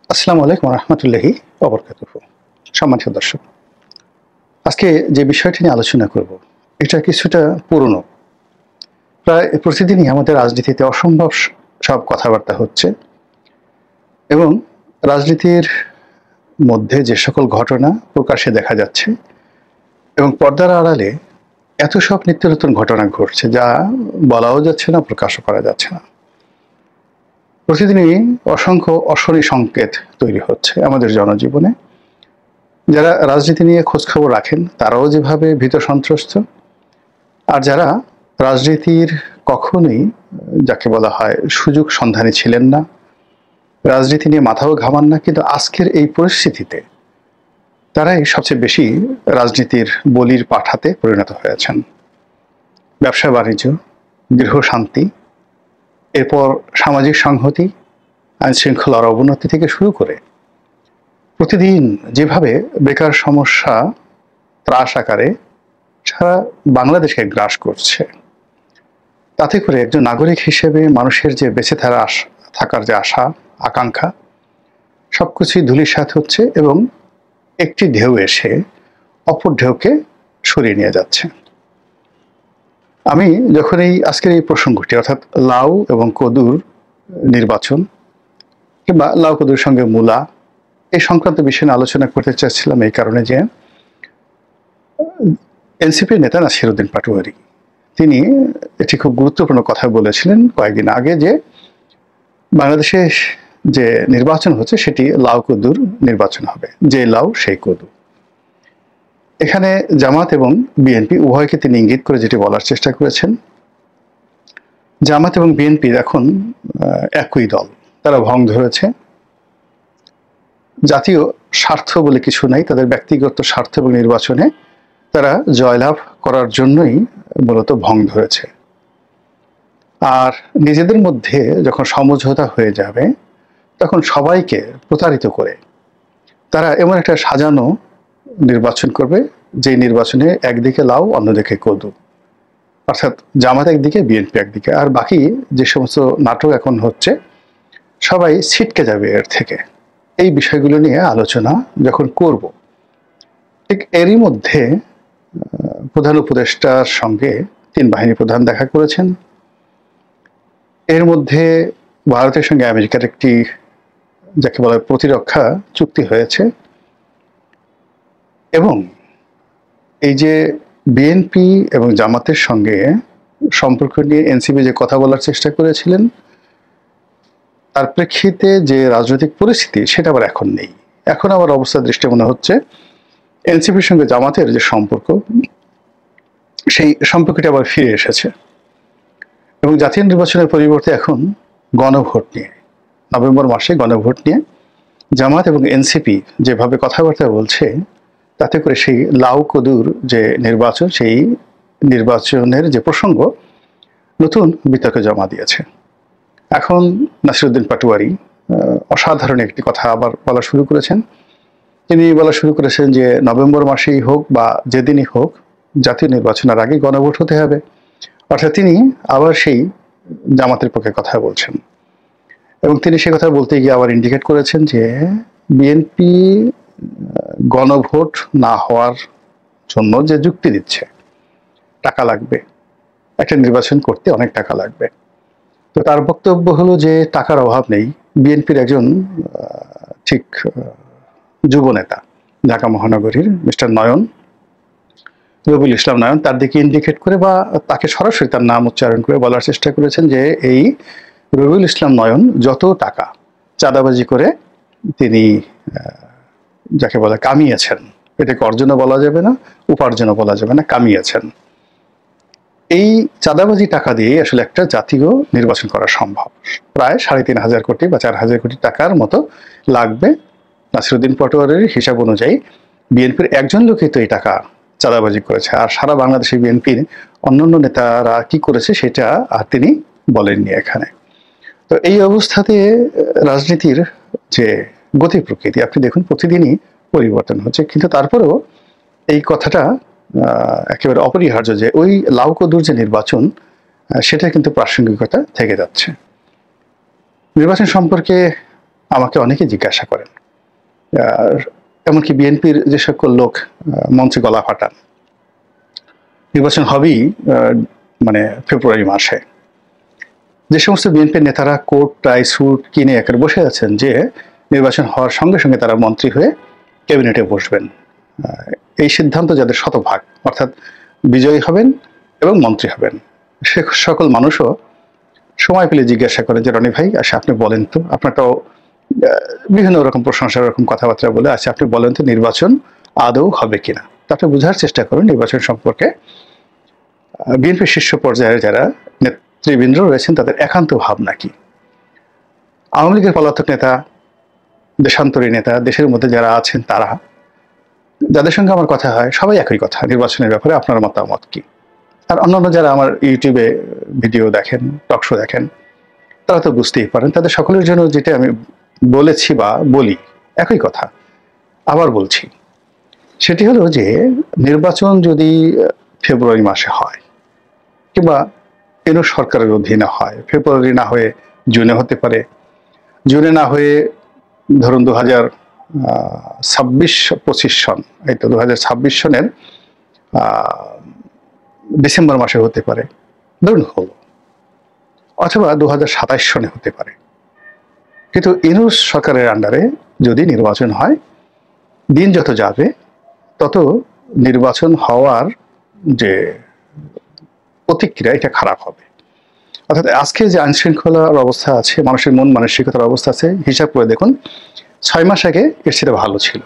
আসসালামু আলাইকুম রহমতুল্লাহি ওবরকাতুহু। সম্মানিত দর্শক, আজকে যে বিষয়টি নিয়ে আলোচনা করব এটা কিছুটা পুরনো। প্রায় প্রতিদিনই আমাদের রাজনীতিতে অসম্ভব সব কথাবার্তা হচ্ছে এবং রাজনীতির মধ্যে যে সকল ঘটনা প্রকাশ্যে দেখা যাচ্ছে এবং পর্দার আড়ালে এত সব নিত্য নতুন ঘটনা ঘটছে যা বলাও যাচ্ছে না, প্রকাশও করা যাচ্ছে না। প্রতিদিনই অসংখ্য অশনি সংকেত তৈরি হচ্ছে আমাদের জনজীবনে। যারা রাজনীতি নিয়ে খোঁজখবর রাখেন তারাও যেভাবে ভীত সন্ত্রস্ত, আর যারা রাজনীতির কখনোই যাকে বলা হয় সুযোগ সন্ধানী ছিলেন না, রাজনীতি নিয়ে মাথাও ঘামান না, কিন্তু আজকের এই পরিস্থিতিতে তারাই সবচেয়ে বেশি রাজনীতির বলির পাঠাতে পরিণত হয়েছেন। ব্যবসা বাণিজ্য, গৃহ শান্তি, এরপর সামাজিক সংহতি, আইন শৃঙ্খলার অবনতি থেকে শুরু করে প্রতিদিন যেভাবে বেকার সমস্যা ত্রাস আকারে সারা বাংলাদেশকে গ্রাস করছে, তাতে করে একজন নাগরিক হিসেবে মানুষের যে বেঁচে থাকার যে আশা আকাঙ্ক্ষা সবকিছুই ধূলিসাৎ হচ্ছে এবং একটি ঢেউ এসে অপর ঢেউকে সরিয়ে নিয়ে যাচ্ছে। আমি যখন আজকের এই প্রসঙ্গটি অর্থাৎ লাউ এবং কদুর নির্বাচন কিংবা লাউ কদুর সঙ্গে মূলা এই সংক্রান্ত বিষয় নিয়ে আলোচনা করতে চাচ্ছিলাম এই কারণে যে এনসিপির নেতা নাসির উদ্দিন পাটোয়ারি তিনি একটি খুব গুরুত্বপূর্ণ কথা বলেছিলেন কয়েকদিন আগে, যে বাংলাদেশে যে নির্বাচন হচ্ছে সেটি লাউ কদুর নির্বাচন হবে, যে লাউ সেই কদু। এখানে জামাত এবং বিএনপি উভয়কে তিনি ইঙ্গিত করে যেটি বলার চেষ্টা করেছেন, জামাত এবং বিএনপির এখন একই দল, তারা ভং ধরেছে। জাতীয় স্বার্থ বলে কিছু নাই, তাদের ব্যক্তিগত স্বার্থ এবং নির্বাচনে তারা জয়লাভ করার জন্যই মূলত ভং ধরেছে। আর নিজেদের মধ্যে যখন সমঝোতা হয়ে যাবে তখন সবাইকে প্রতারিত করে তারা এমন একটা সাজানো নির্বাচন করবে, যে নির্বাচনে একদিকে লাউ অন্যদিকে কদু, অর্থাৎ জামাত একদিকে বিএনপি একদিকে, আর বাকি যে সমস্ত নাটক এখন হচ্ছে সবাই ছিটকে যাবে এর থেকে। এই বিষয়গুলো নিয়ে আলোচনা যখন করব, ঠিক এরই মধ্যে প্রধান উপদেষ্টার সঙ্গে তিন বাহিনী প্রধান দেখা করেছেন। এর মধ্যে ভারতের সঙ্গে আমেরিকার একটি যাকে বলা প্রতিরক্ষা চুক্তি হয়েছে এবং এই যে বিএনপি এবং জামাতের সঙ্গে সম্পর্ক নিয়ে এনসিপি যে কথা বলার চেষ্টা করেছিলেন, তার প্রেক্ষিতে যে রাজনৈতিক পরিস্থিতি সেটা আবার এখন নেই। এখন আবার অবস্থা দৃষ্টি মনে হচ্ছে এনসিপির সঙ্গে জামাতের যে সম্পর্ক সেই সম্পর্কটি আবার ফিরে এসেছে এবং জাতীয় নির্বাচনের পরিবর্তে এখন গণভোট নিয়ে, নভেম্বর মাসে গণভোট নিয়ে জামাত এবং এনসিপি যেভাবে কথাবার্তা বলছে, তাতে করে সেই লাউ কদুর যে নির্বাচন সেই নির্বাচনের যে প্রসঙ্গ নতুন বিতর্কে জমা দিয়েছে। এখন নাসির উদ্দিন পাটোয়ারি অসাধারণ একটি কথা আবার বলা শুরু করেছেন। তিনি বলা শুরু করেছেন যে নভেম্বর মাসেই হোক বা যেদিনই হোক জাতীয় নির্বাচনের আগে গণভোট হতে হবে। অর্থাৎ তিনি আবার সেই জামাতের পক্ষে কথা বলছেন এবং তিনি সে কথা বলতে গিয়ে আবার ইন্ডিকেট করেছেন যে বিএনপি গণভোট না হওয়ার জন্য যে যুক্তি দিচ্ছে, টাকা লাগবে, একটা নির্বাচন করতে অনেক টাকা লাগবে। তো তার বক্তব্য হলো যে টাকার অভাব নেই। বিএনপির একজন ঠিক যুব নেতা ঢাকা মহানগরীর মিস্টার নয়ন, রবিউল ইসলাম নয়ন, তার দিকে ইন্ডিকেট করে বা তাকে সরাসরি তার নাম উচ্চারণ করে বলার চেষ্টা করেছেন যে এই রবিউল ইসলাম নয়ন যত টাকা চাঁদাবাজি করে তিনি যাকে বলে কামিয়েছেন, এটাকে অর্জনও বলা যাবে না, উপার্জনও বলা যাবে না, কামিয়েছেন, এই চাঁদাবাজি টাকা দিয়ে আসলে একটা জাতীয় নির্বাচন করা সম্ভব। প্রায় 3.5 কোটি বা 4,000 কোটি টাকার মতো লাগবে। নাসির উদ্দিন পাটোয়ারির হিসাব অনুযায়ী বিএনপির একজন লোকই তো এই টাকা চাঁদাবাজি করেছে, আর সারা বাংলাদেশে বিএনপির অন্যান্য নেতারা কি করেছে সেটা আর তিনি বলেননি এখানে। তো এই অবস্থাতে রাজনীতির যে গতি প্রকৃতি আপনি দেখুন প্রতিদিনই পরিবর্তন হচ্ছে, কিন্তু তারপরেও এই কথাটা একেবারে অপরিহার্য যে ওই লাউ কদুর যে নির্বাচন সেটা কিন্তু প্রাসঙ্গিকতা থেকে যাচ্ছে। নির্বাচন সম্পর্কে আমাকে অনেকে জিজ্ঞাসা করেন, এমনকি বিএনপির যে সকল লোক মঞ্চে গলা ফাটান, নির্বাচন হবেই মানে ফেব্রুয়ারি মাসে, যে সমস্ত বিএনপির নেতারা কোট টাই স্যুট কিনে একেবারে বসে আছেন যে নির্বাচন হওয়ার সঙ্গে সঙ্গে তারা মন্ত্রী হয়ে ক্যাবিনেটে বসবেন, এই সিদ্ধান্ত যাদের শতভাগ, অর্থাৎ বিজয়ী হবেন এবং মন্ত্রী হবেন, সে সকল মানুষও সময় পেলে জিজ্ঞাসা করেন যে রনি ভাই, আচ্ছা আপনি বলেন তো, আপনারটাও বিভিন্ন রকম প্রশংসার রকম কথাবার্তা বলে, আচ্ছা আপনি বলেন তো নির্বাচন আদৌ হবে কিনা। তাতে বোঝার চেষ্টা করুন নির্বাচন সম্পর্কে বিএনপির শীর্ষ পর্যায়ে যারা নেতৃবৃন্দ রয়েছেন তাদের একান্ত ভাবনা কি। আওয়ামী লীগের পলাতক নেতা, দেশান্তরী নেতা, দেশের মধ্যে যারা আছেন তারা, যাদের সঙ্গে আমার কথা হয়, সবাই একই কথা, নির্বাচনের ব্যাপারে আপনার মতামত কি। আর অন্যান্য যারা আমার ইউটিউবে ভিডিও দেখেন, টক শো দেখেন, তারা তো বুঝতেই পারেন, তাদের সকলের জন্য যেটা আমি বলেছি বা বলি একই কথা আবার বলছি, সেটি হলো যে নির্বাচন যদি ফেব্রুয়ারি মাসে হয় কিংবা কেন সরকারের অধীনে হয়, ফেব্রুয়ারি না হয়ে জুনে হতে পারে, জুনে না হয়ে ধরুন 2026-25 সন, এই তো 2026 সনের ডিসেম্বর মাসে হতে পারে ধরুন হলো, অথবা 2027 সনে হতে পারে। কিন্তু ইউনূস সরকারের আন্ডারে যদি নির্বাচন হয়, দিন যত যাবে তত নির্বাচন হওয়ার যে প্রতিক্রিয়া এটা খারাপ হবে। অর্থাৎ আজকে যে আইনশৃঙ্খলার অবস্থা আছে, মানুষের মন মানসিকতার অবস্থা আছে, হিসাব করে দেখুন 6 মাস আগে এর সাথে ভালো ছিল,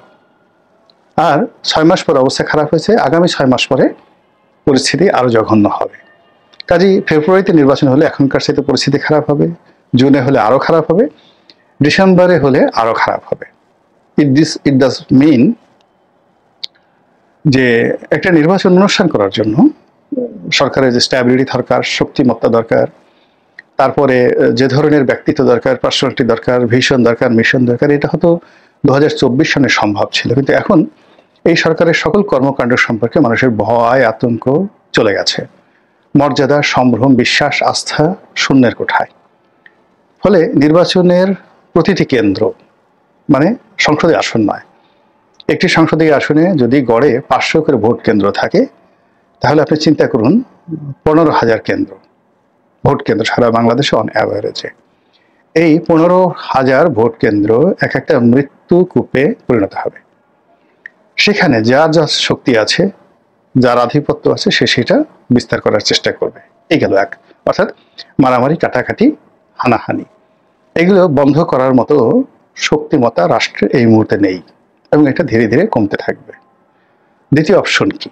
আর 6 মাস পরে অবস্থা খারাপ হয়েছে, আগামী 6 মাস পরে পরিস্থিতি আরো জঘন্য হবে। কাজেই ফেব্রুয়ারিতে নির্বাচন হলে এখনকার সাথে পরিস্থিতি খারাপ হবে, জুনে হলে আরো খারাপ হবে, ডিসেম্বরে হলে আরো খারাপ হবে। ইট ডাজ মিন যে একটা নির্বাচন অনুষ্ঠান করার জন্য সরকারের যে স্ট্যাবিলিটি দরকার, শক্তিমত্তা দরকার, তারপরে যে ধরনের ব্যক্তিত্ব দরকার, পার্সোনালিটি দরকার, ভিশন দরকার, মিশন দরকার, এটা হয়তো 2024 সনে সম্ভব ছিল, কিন্তু এখন এই সরকারের সকল কর্মকাণ্ড সম্পর্কে মানুষের ভয় আতঙ্ক চলে গেছে, মর্যাদা, সম্ভ্রম, বিশ্বাস, আস্থা শূন্যের কোঠায়। ফলে নির্বাচনের প্রতিটি কেন্দ্র, মানে সংসদীয় আসন নয়, একটি সংসদীয় আসনে যদি গড়ে 500 করে ভোট কেন্দ্র থাকে, তাহলে আপনি চিন্তা করুন 15,000 কেন্দ্র, ভোট কেন্দ্র সারা বাংলাদেশে অন অ্যাভারেজে। এই 15,000 ভোট কেন্দ্র এক একটা মৃত্যু কূপে পরিণত হবে। সেখানে যার যা শক্তি আছে, যার আধিপত্য আছে, সে সেটা বিস্তার করার চেষ্টা করবে। এই গেল এক, অর্থাৎ মারামারি, কাটাকাটি, হানাহানি, এগুলো বন্ধ করার মতো শক্তিমত্তা রাষ্ট্রে এই মুহূর্তে নেই এবং এটা ধীরে ধীরে কমতে থাকবে। দ্বিতীয় অপশন কি?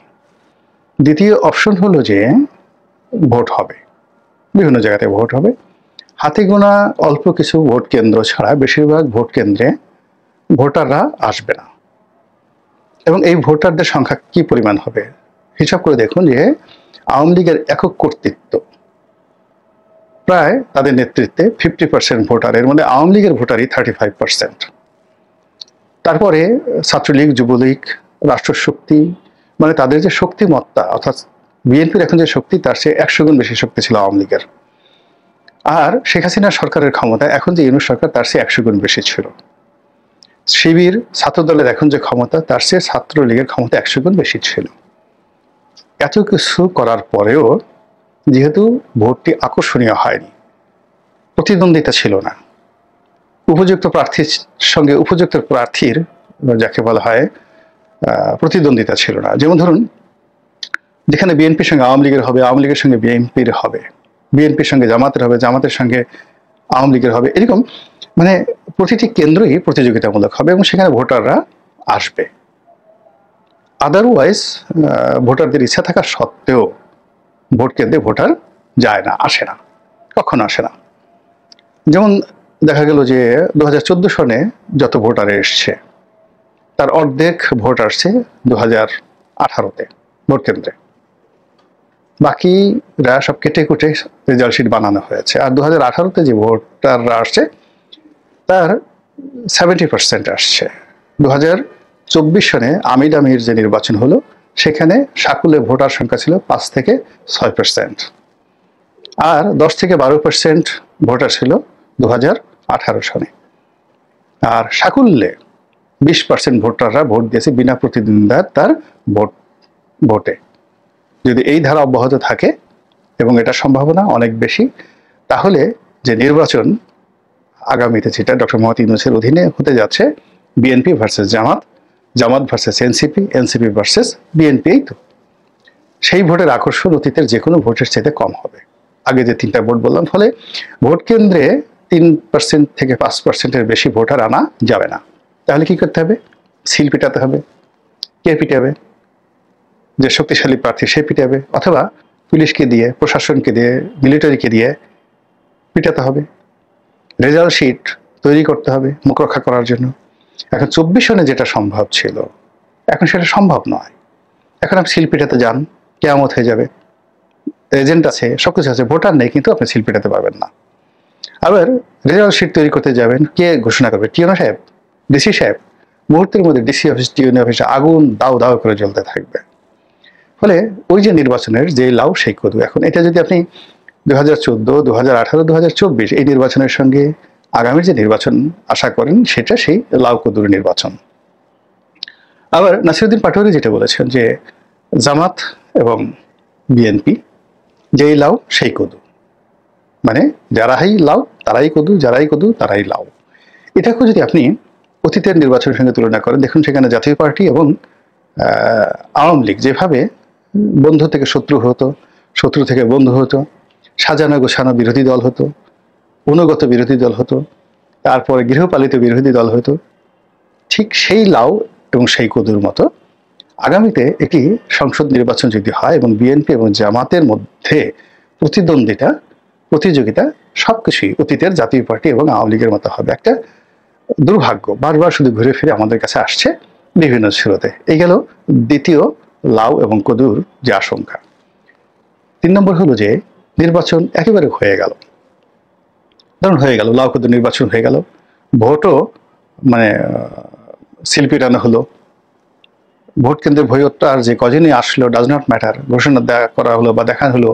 দ্বিতীয় অপশন হলো যে ভোট হবে, বিভিন্ন জায়গাতে ভোট হবে, হাতে গোনা অল্প কিছু ভোট কেন্দ্র ছাড়া বেশিরভাগ ভোট কেন্দ্রে ভোটাররা আসবে না। এবং এই ভোটারদের সংখ্যা কি পরিমাণ হবে হিসাব করে দেখুন যে আওয়ামী লীগের একক কর্তৃত্ব, প্রায় তাদের নেতৃত্বে 50% ভোটার, এর মধ্যে আওয়ামী লীগের ভোটারই 35%। তারপরে ছাত্রলীগ, যুবলীগ, রাষ্ট্রশক্তি, মানে তাদের যে শক্তিমত্তা, অর্থাৎ বিএনপির এখন যে শক্তি তার চেয়ে 100 গুণ বেশি শক্তি ছিল আওয়ামী লীগের। আর শেখ হাসিনা সরকারের ক্ষমতা, এখন যে ইউনূস সরকার, তার চেয়ে 100 গুণ বেশি ছিল। শিবির, ছাত্রদলের এখন যে ক্ষমতা, তার চেয়ে ছাত্রলীগের ক্ষমতা 100 গুণ বেশি ছিল। এত কিছু করার পরেও যেহেতু ভোটটি আকর্ষণীয় হয়নি, প্রতিদ্বন্দ্বিতা ছিল না, উপযুক্ত প্রার্থীর সঙ্গে উপযুক্ত প্রার্থীর, যাকে বলা হয়, প্রতিদ্বন্দ্বিতা ছিল না। যেমন ধরুন, যেখানে বিএনপির সঙ্গে আওয়ামী লীগের হবে, আওয়ামী লীগের সঙ্গে বিএনপির হবে, বিএনপির সঙ্গে জামাতের হবে, জামাতের সঙ্গে আওয়ামী লীগের হবে, এরকম মানে প্রতিটি কেন্দ্রই প্রতিযোগিতামূলক হবে এবং সেখানে ভোটাররা আসবে। আদারওয়াইজ ভোটারদের ইচ্ছা থাকা সত্ত্বেও ভোট কেন্দ্রে ভোটার যায় না, আসে না, কখনো আসে না। যেমন দেখা গেল যে 2014 সনে যত ভোটার এসছে তার অর্ধেক ভোট আসছে 2018-তে ভোট কেন্দ্রে, বাকিরা সব কেটে কুটে রেজাল্ট শিট বানানো হয়েছে। আর 2018-তে যে ভোটাররা আসছে তার 70% আসছে। 2024 সনে আমির যে নির্বাচন হলো, সেখানে সাকুল্যে ভোটার সংখ্যা ছিল 5 থেকে 6%, আর 10 থেকে 12% ভোটার ছিল 2018 সনে। আর সাকুল্যে 20% ভোটাররা ভোট দিয়েছে বিনা প্রতিদ্বন্দ্বিতার তার ভোটে। যদি এই ধারা অব্যাহত থাকে, এবং এটা সম্ভাবনা অনেক বেশি, তাহলে যে নির্বাচন আগামীতে যেটা ডক্টর মোহাম্মদ ইউনূসের অধীনে হতে যাচ্ছে, BNP versus Jamaat, Jamaat versus NCP, NCP versus BNP, তো সেই ভোটের আকর্ষণ অতীতের যে কোনো ভোটের চাইতে কম হবে। আগে যে 3টা ভোট বললাম, ফলে ভোট কেন্দ্রে 3% থেকে 5%-এর বেশি ভোটার আনা যাবে না। তাহলে কি করতে হবে? সিল পিটাতে হবে। কে পিটাবে? যে শক্তিশালী প্রার্থী সে পিটাবে, অথবা পুলিশকে দিয়ে, প্রশাসনকে দিয়ে, মিলিটারিকে দিয়ে পিটাতে হবে। রেজাল্ট শিট তৈরি করতে হবে মুখ রক্ষা করার জন্য। এখন 24 সনে যেটা সম্ভব ছিল, এখন সেটা সম্ভব নয়। এখন আপনি সিল পিটাতে যান, কেয়ামত হয়ে যাবে। এজেন্ট আছে, সবকিছু আছে, ভোটার নেই, কিন্তু আপনি সিল পিটাতে পারবেন না। আবার রেজাল্ট শিট তৈরি করতে যাবেন, কে ঘোষণা করবে? টিওনো সাহেব, ডিসি সাহেব। মুহূর্তের মধ্যে ডিসি অফিস, টিওনো অফিসে আগুন দাউ দাউ করে জ্বলতে থাকবে। ফলে ওই যে নির্বাচনের যে লাউ সেই কদু, এখন এটা যদি আপনি 2014, 2018, 2024 এই নির্বাচনের সঙ্গে আগামীর যে নির্বাচন আশা করেন, সেটা সেই লাউ কদুর নির্বাচন। আবার নাসিরুদ্দিন পাটোয়ারি যেটা বলেছেন যে জামাত এবং বিএনপি যেই লাউ সেই কদু, মানে যারাই লাউ তারাই কদু, যারাই কদু তারাই লাউ। এটাকেও যদি আপনি অতীতের নির্বাচনের সঙ্গে তুলনা করেন, দেখুন সেখানে জাতীয় পার্টি এবং আওয়ামী লীগ যেভাবে বন্ধু থেকে শত্রু হতো, শত্রু থেকে বন্ধু হতো, সাজানো গোছানো বিরোধী দল হতো, অনুগত বিরোধী দল হতো, তারপরে গৃহপালিত বিরোধী দল হতো, ঠিক সেই লাউ এবং সেই কদুর মতো আগামীতে একটি সংসদ নির্বাচন যদি হয় এবং বিএনপি এবং জামাতের মধ্যে প্রতিযোগিতা সবকিছুই অতীতের জাতীয় পার্টি এবং আওয়ামী লীগের মতো হবে। একটা দুর্ভাগ্য বারবার শুধু ঘুরে ফিরে আমাদের কাছে আসছে বিভিন্ন স্রোতে। এই গেল দ্বিতীয় লাউ এবং কদুর যে আশঙ্কা। 3 নম্বর হলো যে নির্বাচন একেবারে হয়ে গেল, ধরুন হয়ে গেল, লাউ কদুর নির্বাচন হয়ে গেল, ভোটও মানে সিল পিটানো হলো, ভোট কেন্দ্রে ভোটটা আর যে কজনই আসলো ডাজ নট ম্যাটার, ঘোষণা করা হলো বা দেখানো হলো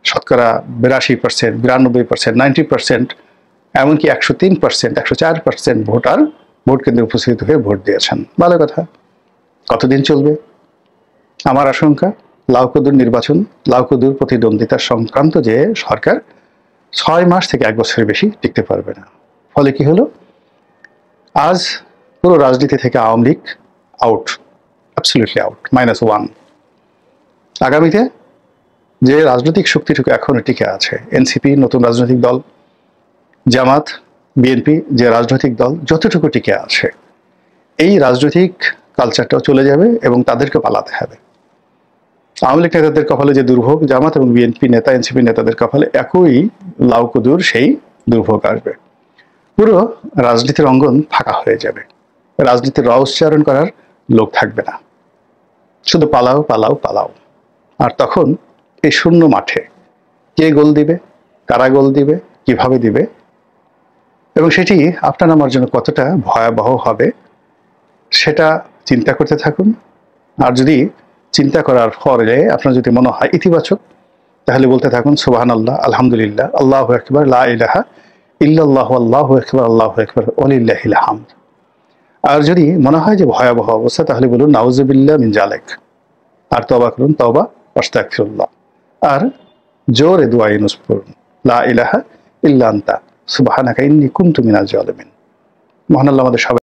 শতকরা 82%, 92%, 90%, এমনকি 103%, 104% ভোটার ভোট কেন্দ্রে উপস্থিত হয়ে ভোট দিয়েছেন। ভালো কথা। কতদিন চলবে? আমার আশঙ্কা লাউ কদুর নির্বাচন, লাউ কদুর প্রতিদ্বন্দ্বিতা সংক্রান্ত যে সরকার 6 মাস থেকে 1 বছরের বেশি টিকতে পারবে না। ফলে কি হলো? আজ পুরো রাজনীতি থেকে Awami League out, absolutely out, -1। আগামীতে যে রাজনৈতিক শক্তিটুকু এখনো টিকে আছে, এনসিপি নতুন রাজনৈতিক দল, জামাত, বিএনপি যে রাজনৈতিক দল যতটুকু টিকে আছে, এই রাজনৈতিক কালচারটাও চলে যাবে এবং তাদেরকে পালাতে হবে। আওয়ামী লীগ নেতাদের কপালে যে দুর্ভোগ, জামাত এবং বিএনপি নেতা, এনসিপি নেতাদের কপালে একই লাউ কদুর সেই দুর্ভোগ আসবে। পুরো রাজনীতির অঙ্গন ফাঁকা হয়ে যাবে, রাজনীতির উচ্চারণ করার লোক থাকবে না, শুধু পালাও পালাও পালাও। আর তখন এই শূন্য মাঠে কে গোল দিবে, কারা গোল দিবে, কিভাবে দিবে, এবং সেটি আপনার আমার জন্য কতটা ভয়াবহ হবে সেটা চিন্তা করতে থাকুন। আর যদি চিন্তা করার ফলে আপনার যদি মনে হয় ইতিবাচক, তাহলে বলতে থাকুন সুবহানাল্লাহ, আলহামদুলিল্লাহ, আল্লাহু আকবার, লা ইলাহা ইল্লাল্লাহু, আল্লাহু আকবার, আল্লাহু আকবার, ওয়ালিল্লাহিল হামদ। আর যদি মনে হয় যে ভয়াবহ অবস্থা, তাহলে বলুন নাউযুবিল্লাহ মিন যালিক, আর তওবা করুন, তওবা আস্তাগফিরুল্লাহ। আর জোরে দোয়া ইউনুস পড়ুন, লা ইলাহা ইল্লা আনতা সুবহানাকা ইন্নী কুনতু মিনাজ জালিমিন। মহান আল্লাহ আমাদের সবাই